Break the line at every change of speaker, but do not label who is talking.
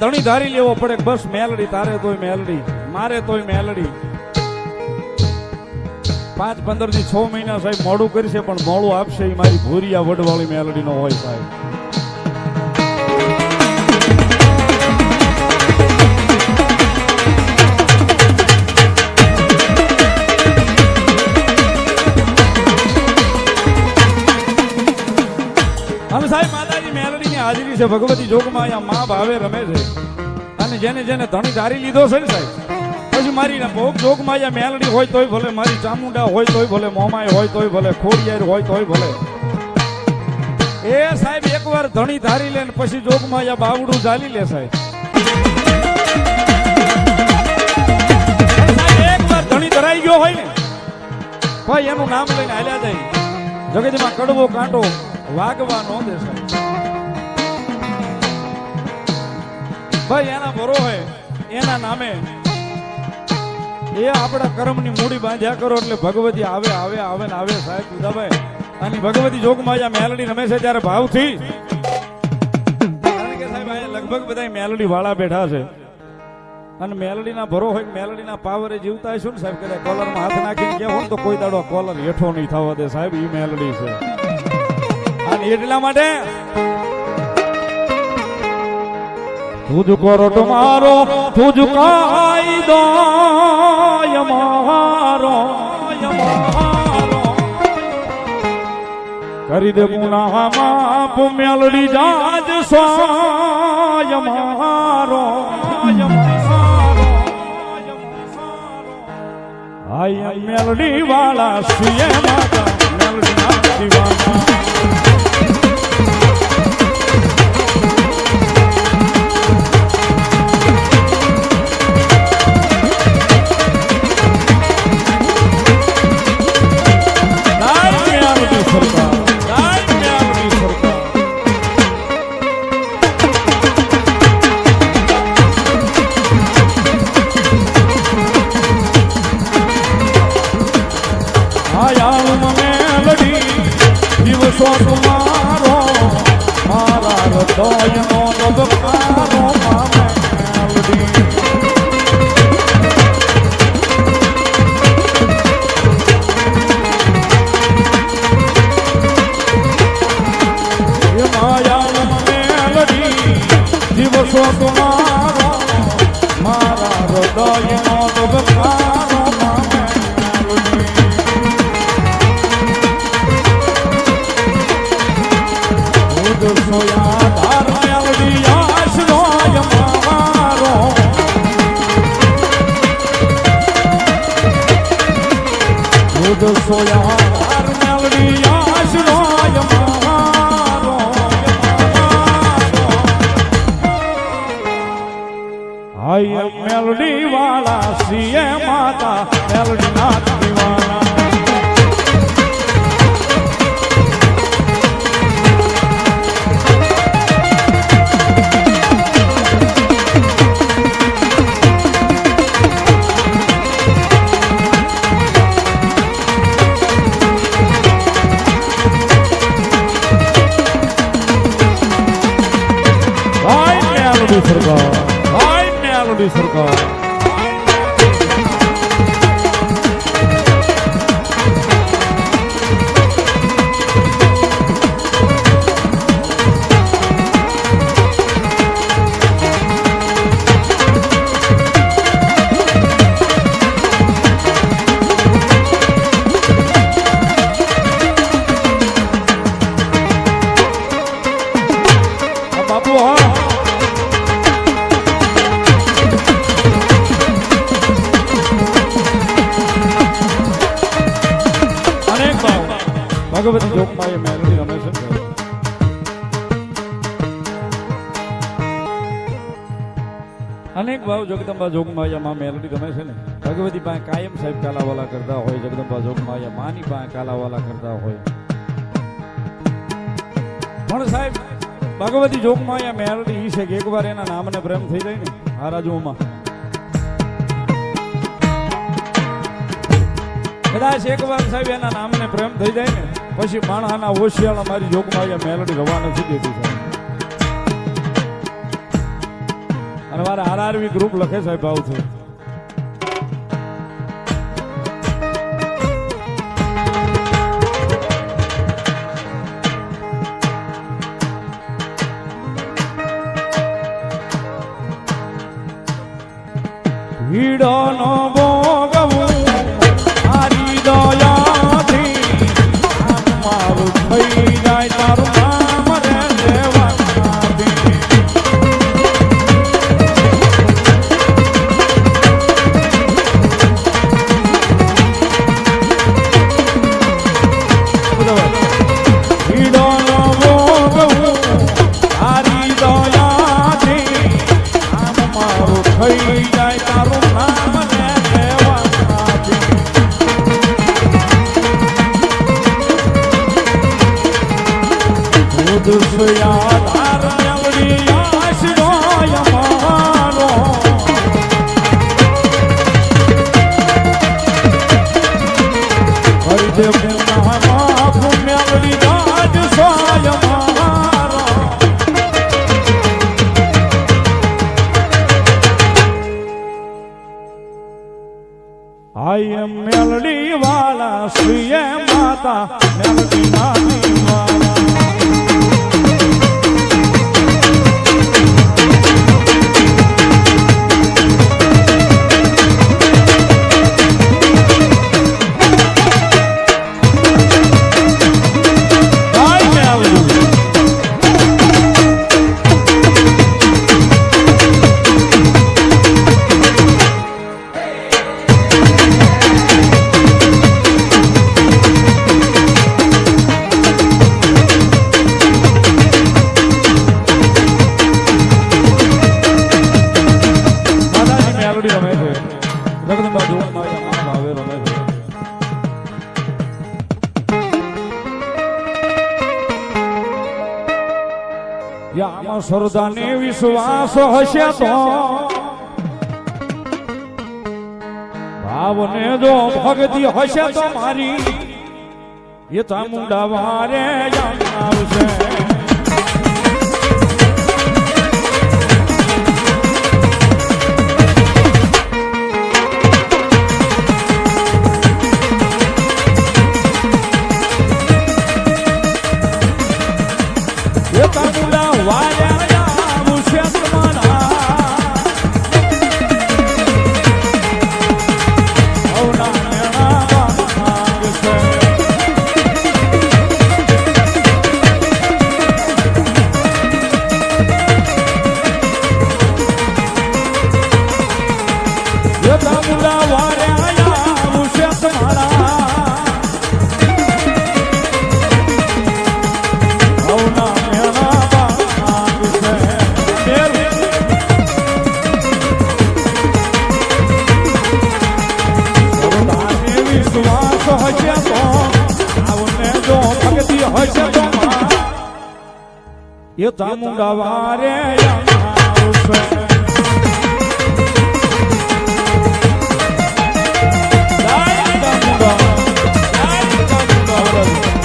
ધણી ધારી લેવો પડે બસ મેલડી, તારે તોય મેલડી, મારે તોય મેલડી. 5-15 થી 6 મહિના સાહેબ મોડું કરશે પણ મોડું આપશે એ મારી ભૂરિયા વડવાળી મેલડી નો હોય સાહેબ. અમે સાહેબ માતાજી મેલડી ની હાજરી છે, ભગવતી જોગમાં અહીંયા મા ભાવે રમે છે. અને જેને જેને ધણી ધારી લીધો છે ને સાહેબ, પછી મારી ભોગ જોગમાં અહીંયા મેલડી હોય તોય ભલે, મારી ચામુંડા હોય તોય ભલે, મોમાય હોય તોય ભલે, ખોડિયાર હોય તોય ભલે, એ સાહેબ એકવાર ધણી ધારી લે ને પછી જોગમાં અહીંયા બાવડું ઝાલી લે સાહેબ. એકવાર ધણી ધરાઈ ગયો હોય ને ભાઈ એનું નામ લઈને હાલ્યા જાય. જગતમાં કડવો કાંટો વાગવા નો દે સાહેબ. ભાઈ એના ભરો હોય એના નામે એ આપણા કર્મની મૂડી બાંધ્યા કરો એટલે ભગવતી આવે આવે આવે ને આવે સાહેબ દુધાભાઈ. અને ભગવતી જોગમાં મેલડી રમે છે ત્યારે ભાવથી, કારણ કે સાહેબ અહીંયા લગભગ બધા મેલડી વાળા બેઠા છે અને મેલડીના ભરો હોય મેલડીના પાવરે જીવતા હશું ને સાહેબ, કદાચ કોલરમાં હાથ નાખીને કેવો તો કોઈ દાડો કોલર હેઠો નહીં થવા દે સાહેબ, એ મેલડી છે. અને એટલા માટે તુજકો રોટ મારો તુજકો કાયદો મારો કરી દે ગુનાહ માફ મેલડી જાજ સોય મારો. આય મેલડી વાળા સુએ માતા મેલડી ના દીવાના. મારો મારા હૃદયનો ધબકારો મેલડી. એ માયા મેલડી દિવસો તમારો મારા હૃદયનો ધબકારો સોયા ધાર મેલડી આશરો મારો. સોયા ધાર મેલડી આશરો મારો. હાય મેલડી વાળા શ્રીએ માતા મેલડી ના દીવાના. મેલડી સરકાર બાપુ. હા ભગવતી જોગમાં એ મેલડી રમે છે. અનેક ભાવ જગદંબા જોગમાં માં મેલડી રમે છે ને. ભગવતી પાસે કાયમ સાહેબ કાલાવાલા કરતા હોય, જગદંબા જોગમાં માની પાસે કાલાવાલા કરતા હોય. પણ સાહેબ ભગવતી જોગમાં મેલડી ઈ છે કે એકવાર એના નામને પ્રેમ થઈ જાય ને હારાજુમાં, કદાચ એકવાર સાહેબ એના નામને પ્રેમ થઈ જાય ને પછી માણસના ઓશિયાળા મારી જોગમાં મેલડી રવા નથી દેતી સાહેબ. અને મારા આરઆરવી ગ્રુપ લખે સાહેબ ભાવથી ભીડો નો ભોગવું તારી દયાથી મારું થઈ જાય તારું નામ રે દેવાથી ભીડો નો ભોગવું તારી દયાથી મારું થઈ જાય તારું નામ રે દેવાથી દુષ્યાધાર મેળવી આશરો અમારો હરિદેવ નામ મેળવી દાદ સોય અમારો આઈ એમ મેલડી વાળા શ્રીએ માતા મેલડી નાની વાળા આમાં શ્રદ્ધાને વિશ્વાસ હશે તો ભાવને જો ભક્તિ હશે તો મારી એ ચામુંડા વારે આવશે એ ચામુંડા વારે આવશે